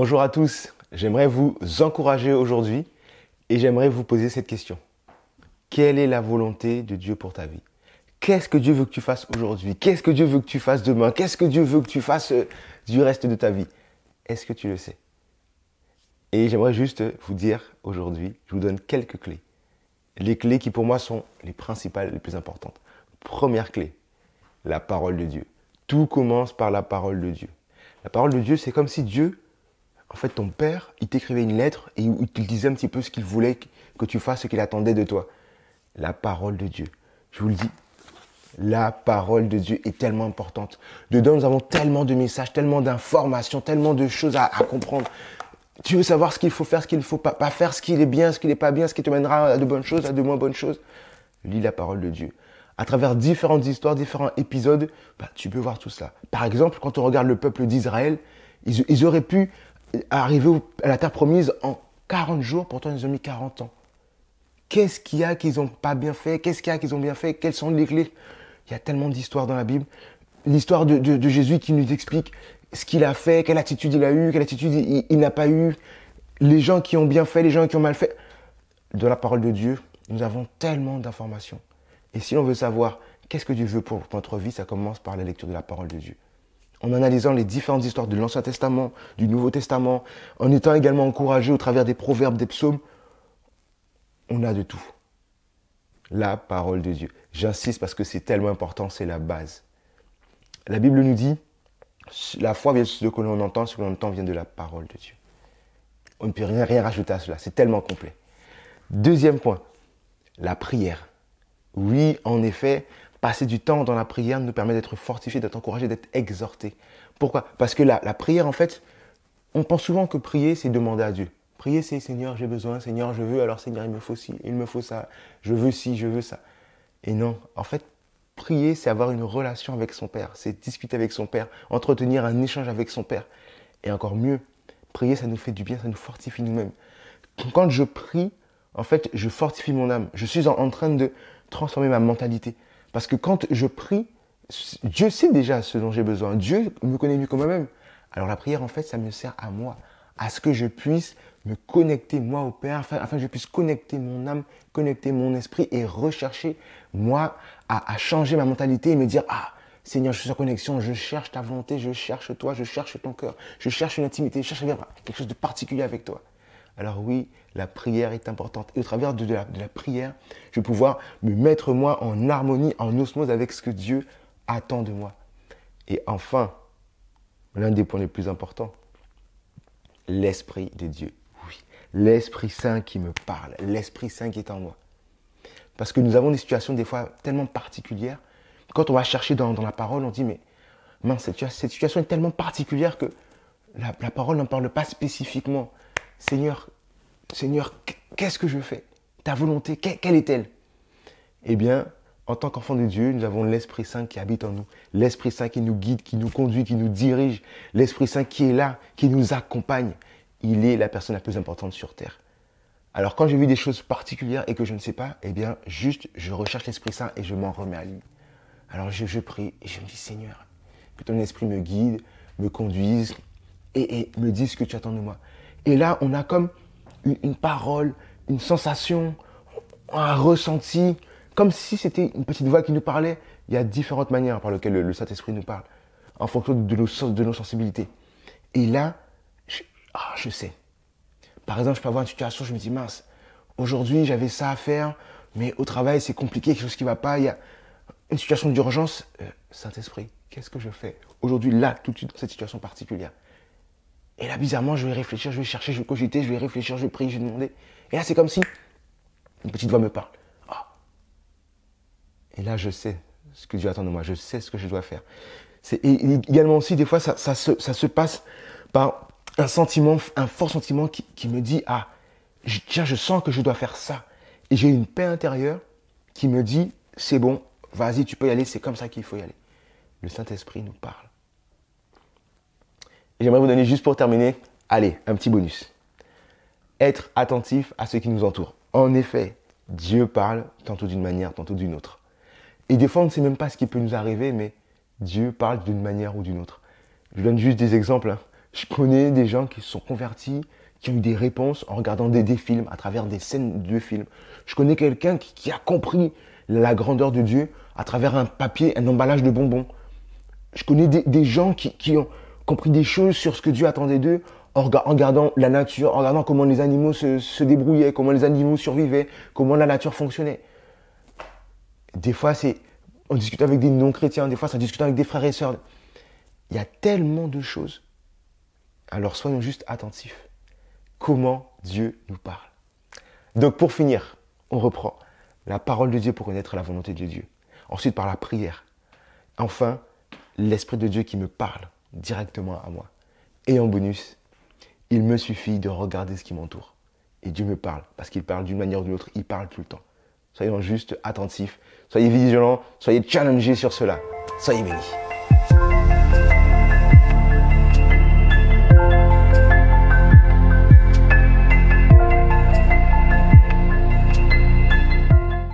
Bonjour à tous, j'aimerais vous encourager aujourd'hui et j'aimerais vous poser cette question. Quelle est la volonté de Dieu pour ta vie? Qu'est-ce que Dieu veut que tu fasses aujourd'hui? Qu'est-ce que Dieu veut que tu fasses demain? Qu'est-ce que Dieu veut que tu fasses du reste de ta vie? Est-ce que tu le sais? Et j'aimerais juste vous dire aujourd'hui, je vous donne quelques clés. Les clés qui pour moi sont les principales, les plus importantes. Première clé, la parole de Dieu. Tout commence par la parole de Dieu. La parole de Dieu, c'est comme si Dieu, en fait, ton père, il t'écrivait une lettre et il te disait un petit peu ce qu'il voulait que tu fasses, ce qu'il attendait de toi. La parole de Dieu. Je vous le dis, la parole de Dieu est tellement importante. Dedans, nous avons tellement de messages, tellement d'informations, tellement de choses à comprendre. Tu veux savoir ce qu'il faut faire, ce qu'il ne faut pas faire, ce qui est bien, ce qui n'est pas bien, ce qui te mènera à de bonnes choses, à de moins bonnes choses. Lis la parole de Dieu. À travers différentes histoires, différents épisodes, tu peux voir tout cela. Par exemple, quand on regarde le peuple d'Israël, ils auraient pu arriver à la terre promise en 40 jours, pourtant ils ont mis 40 ans. Qu'est-ce qu'il y a qu'ils n'ont pas bien fait? Qu'est-ce qu'il y a qu'ils ont bien fait? Quelles sont les clés? Il y a tellement d'histoires dans la Bible. L'histoire de Jésus qui nous explique ce qu'il a fait, quelle attitude il a eu, quelle attitude il n'a pas eu, les gens qui ont bien fait, les gens qui ont mal fait. Dans la parole de Dieu, nous avons tellement d'informations. Et si l'on veut savoir qu'est-ce que Dieu veut pour notre vie, ça commence par la lecture de la parole de Dieu. En analysant les différentes histoires de l'Ancien Testament, du Nouveau Testament, en étant également encouragé au travers des proverbes, des psaumes, on a de tout. La parole de Dieu. J'insiste parce que c'est tellement important, c'est la base. La Bible nous dit, la foi vient de ce que l'on entend, ce que l'on entend vient de la parole de Dieu. On ne peut rien rajouter à cela, c'est tellement complet. Deuxième point, la prière. Oui, en effet, passer du temps dans la prière nous permet d'être fortifiés, d'être encouragés, d'être exhortés. Pourquoi? Parce que la prière, en fait, on pense souvent que prier, c'est demander à Dieu. Prier, c'est Seigneur, j'ai besoin, Seigneur, je veux, alors Seigneur, il me faut ci, il me faut ça, je veux ci, je veux ça. Et non, en fait, prier, c'est avoir une relation avec son Père, c'est discuter avec son Père, entretenir un échange avec son Père. Et encore mieux, prier, ça nous fait du bien, ça nous fortifie nous-mêmes. Quand je prie, en fait, je fortifie mon âme. Je suis en train de transformer ma mentalité. Parce que quand je prie, Dieu sait déjà ce dont j'ai besoin. Dieu me connaît mieux que moi-même. Alors la prière, en fait, ça me sert à moi, à ce que je puisse me connecter, moi, au Père, afin que je puisse connecter mon âme, connecter mon esprit et rechercher, moi, à changer ma mentalité et me dire, ah, Seigneur, je suis en connexion, je cherche ta volonté, je cherche toi, je cherche ton cœur, je cherche une intimité, je cherche quelque chose de particulier avec toi. Alors oui, la prière est importante. Et au travers de la prière, je vais pouvoir me mettre moi en harmonie, en osmose avec ce que Dieu attend de moi. Et enfin, l'un des points les plus importants, l'Esprit de Dieu. Oui, l'Esprit Saint qui me parle, l'Esprit Saint qui est en moi. Parce que nous avons des situations des fois tellement particulières. Quand on va chercher dans la parole, on dit, mais mince, cette situation est tellement particulière que la parole n'en parle pas spécifiquement. Seigneur, qu'est-ce que je fais? Ta volonté, quelle est-elle? Eh bien, en tant qu'enfant de Dieu, nous avons l'Esprit Saint qui habite en nous. L'Esprit Saint qui nous guide, qui nous conduit, qui nous dirige. L'Esprit Saint qui est là, qui nous accompagne. Il est la personne la plus importante sur terre. Alors quand j'ai vu des choses particulières et que je ne sais pas, eh bien, juste, je recherche l'Esprit Saint et je m'en remets à lui. Alors je prie et je me dis, Seigneur, que ton Esprit me guide, me conduise et me dise ce que tu attends de moi. Et là, on a comme une parole, une sensation, un ressenti, comme si c'était une petite voix qui nous parlait. Il y a différentes manières par lesquelles le Saint-Esprit nous parle, en fonction de nos sensibilités. Et là, je sais. Par exemple, je peux avoir une situation, je me dis, mince, aujourd'hui j'avais ça à faire, mais au travail c'est compliqué, quelque chose qui ne va pas, il y a une situation d'urgence. Saint-Esprit, qu'est-ce que je fais aujourd'hui, là, tout de suite, dans cette situation particulière? Et là, bizarrement, je vais réfléchir, je vais chercher, je vais cogiter, je vais réfléchir, je vais prier, je vais demander. Et là, c'est comme si une petite voix me parle. Oh. Et là, je sais ce que Dieu attend de moi, je sais ce que je dois faire. Et également aussi, des fois, ça se passe par un sentiment, un fort sentiment qui me dit, ah, tiens, je sens que je dois faire ça. Et j'ai une paix intérieure qui me dit, c'est bon, vas-y, tu peux y aller, c'est comme ça qu'il faut y aller. Le Saint-Esprit nous parle. Et j'aimerais vous donner juste pour terminer, allez, un petit bonus. Être attentif à ce qui nous entoure. En effet, Dieu parle tantôt d'une manière, tantôt d'une autre. Et des fois, on ne sait même pas ce qui peut nous arriver, mais Dieu parle d'une manière ou d'une autre. Je donne juste des exemples. Je connais des gens qui se sont convertis, qui ont eu des réponses en regardant des films, à travers des scènes de films. Je connais quelqu'un qui a compris la grandeur de Dieu à travers un papier, un emballage de bonbons. Je connais des gens qui ont compris des choses sur ce que Dieu attendait d'eux en regardant la nature, en regardant comment les animaux se débrouillaient, comment les animaux survivaient, comment la nature fonctionnait. Des fois, on discute avec des non-chrétiens, des fois, ça discute avec des frères et sœurs. Il y a tellement de choses. Alors, soyons juste attentifs. Comment Dieu nous parle. Donc, pour finir, on reprend la parole de Dieu pour connaître la volonté de Dieu. Ensuite, par la prière. Enfin, l'Esprit de Dieu qui me parle directement à moi. Et en bonus, il me suffit de regarder ce qui m'entoure. Et Dieu me parle, parce qu'il parle d'une manière ou d'une autre, il parle tout le temps. Soyons juste attentifs, soyez vigilants, soyez challengés sur cela. Soyez bénis.